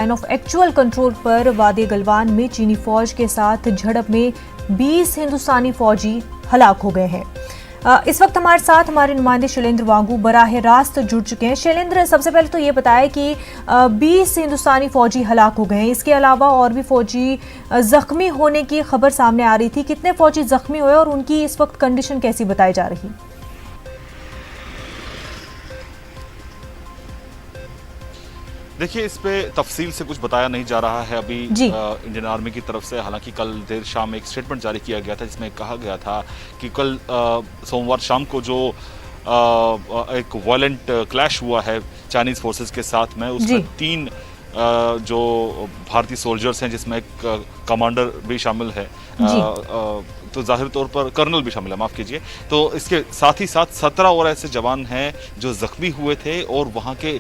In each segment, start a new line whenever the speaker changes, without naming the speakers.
Line of actual control पर वादी गलवान में चीनी फौज के साथ झड़प में 20 हिंदुस्तानी फौजी हलाक हो गए हैं। इस वक्त हमारे साथ हमारे नुमाइंदे शैलेंद्र वांगू बराह रास्त जुड़ चुके हैं। शैलेंद्र, सबसे पहले तो ये बताया कि 20 हिंदुस्तानी फौजी हलाक हो गए हैं, इसके अलावा और भी फौजी जख्मी होने की खबर सामने आ रही थी। कितने फौजी जख्मी हुए और उनकी इस वक्त कंडीशन कैसी बताई जा रही?
देखिए, इस पे तफसील से कुछ बताया नहीं जा रहा है अभी इंडियन आर्मी की तरफ से। हालांकि कल देर शाम एक स्टेटमेंट जारी किया गया था जिसमें कहा गया था कि कल सोमवार शाम को जो एक वायलेंट क्लैश हुआ है चाइनीज फोर्सेस के साथ में, उसमें 3 जो भारतीय सोल्जर्स हैं, जिसमें एक कमांडर भी शामिल है, तो जाहिर तौर पर कर्नल भी शामिल है, माफ़ कीजिए। तो इसके साथ ही साथ 17 और ऐसे जवान हैं जो जख्मी हुए थे और वहाँ के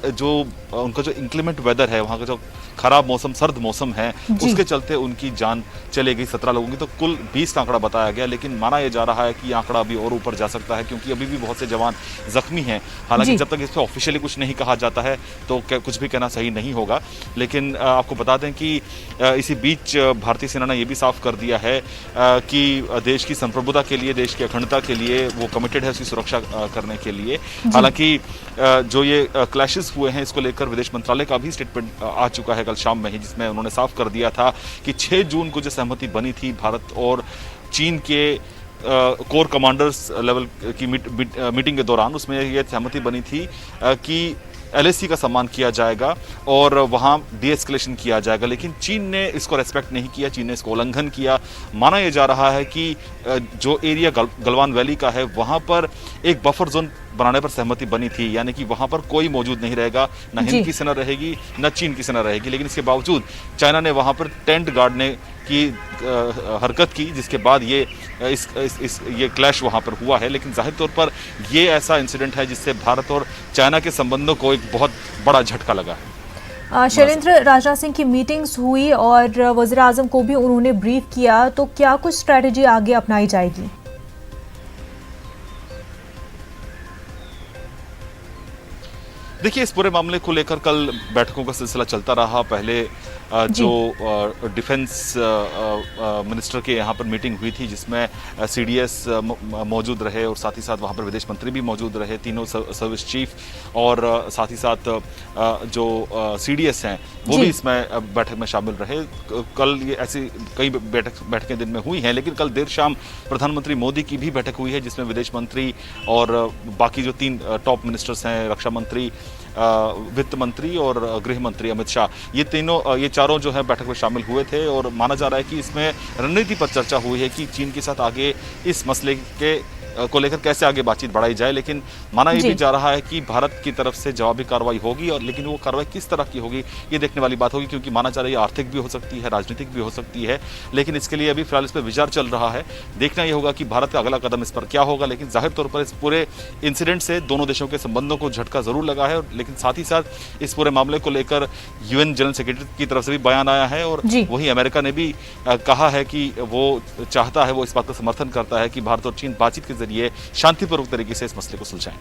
जो उनका जो इंक्लीमेंट वेदर है, वहाँ का जो खराब मौसम, सर्द मौसम है, उसके चलते उनकी जान चले गई 17 लोगों की। तो कुल 20 का आंकड़ा बताया गया, लेकिन माना यह जा रहा है कि आंकड़ा अभी और ऊपर जा सकता है क्योंकि अभी भी बहुत से जवान जख्मी हैं। हालांकि जब तक इस पर ऑफिशियली कुछ नहीं कहा जाता है तो कुछ भी कहना सही नहीं होगा। लेकिन आपको बता दें कि इसी बीच भारतीय सेना ने यह भी साफ कर दिया है कि देश की संप्रभुता के लिए, देश की अखंडता के लिए वो कमिटेड है उसकी सुरक्षा करने के लिए। हालांकि जो ये क्लैशेस हुए हैं, इसको लेकर विदेश मंत्रालय का भी स्टेटमेंट आ चुका है कल शाम में ही, जिसमें उन्होंने साफ कर दिया था कि 6 जून को जो सहमति बनी थी भारत और चीन के कोर कमांडर्स लेवल की मीटिंग के दौरान, उसमें यह सहमति बनी थी कि LAC का सम्मान किया जाएगा और वहाँ डीएस्केलेशन किया जाएगा। लेकिन चीन ने इसको रेस्पेक्ट नहीं किया, चीन ने इसको उल्लंघन किया। माना यह जा रहा है कि जो एरिया गलवान वैली का है, वहाँ पर एक बफर जोन बनाने पर सहमति बनी थी, यानी कि वहाँ पर कोई मौजूद नहीं रहेगा, न हिंद की सेना रहेगी न चीन की सेना रहेगी। लेकिन इसके बावजूद चाइना ने वहाँ पर टेंट गाड़ने की हरकत की, जिसके बाद ये क्लैश वहाँ पर हुआ है। लेकिन जाहिर तौर पर ये ऐसा इंसिडेंट है जिससे भारत और चाइना के संबंधों को एक बहुत बड़ा झटका लगा है।
शैलेंद्र, राजनाथ सिंह की मीटिंग्स हुई और वज़ीर आज़म को भी उन्होंने ब्रीफ किया, तो क्या कुछ स्ट्रैटेजी आगे अपनाई जाएगी?
देखिए, इस पूरे मामले को लेकर कल बैठकों का सिलसिला चलता रहा। पहले जो डिफेंस मिनिस्टर के यहाँ पर मीटिंग हुई थी, जिसमें CDS मौजूद रहे और साथ ही साथ वहाँ पर विदेश मंत्री भी मौजूद रहे, तीनों सर्विस चीफ, और साथ ही साथ जो CDS हैं वो भी इसमें बैठक में शामिल रहे। कल ये ऐसी कई बैठकें दिन में हुई हैं, लेकिन कल देर शाम प्रधानमंत्री मोदी की भी बैठक हुई है, जिसमें विदेश मंत्री और बाकी जो 3 टॉप मिनिस्टर्स हैं, रक्षा मंत्री, वित्त मंत्री और गृह मंत्री अमित शाह, ये चारों जो है बैठक में शामिल हुए थे। और माना जा रहा है कि इसमें रणनीति पर चर्चा हुई है कि चीन के साथ आगे इस मसले को लेकर कैसे आगे बातचीत बढ़ाई जाए। लेकिन माना ये भी जा रहा है कि भारत की तरफ से जवाबी कार्रवाई होगी, और लेकिन वो कार्रवाई किस तरह की होगी ये देखने वाली बात होगी, क्योंकि माना जा रहा है आर्थिक भी हो सकती है, राजनीतिक भी हो सकती है। लेकिन इसके लिए अभी फिलहाल इस पर विचार चल रहा है। देखना यह होगा कि भारत का अगला कदम इस पर क्या होगा। लेकिन जाहिर तौर पर इस पूरे इंसिडेंट से दोनों देशों के संबंधों को झटका जरूर लगा है। लेकिन साथ ही साथ इस पूरे मामले को लेकर UN जनरल सेक्रेटरी की तरफ से भी बयान आया है, और वहीं अमेरिका ने भी कहा है कि वो चाहता है, वो इस बात का समर्थन करता है कि भारत और चीन बातचीत के जरिए शांतिपूर्वक तरीके से इस मसले को सुलझाएं।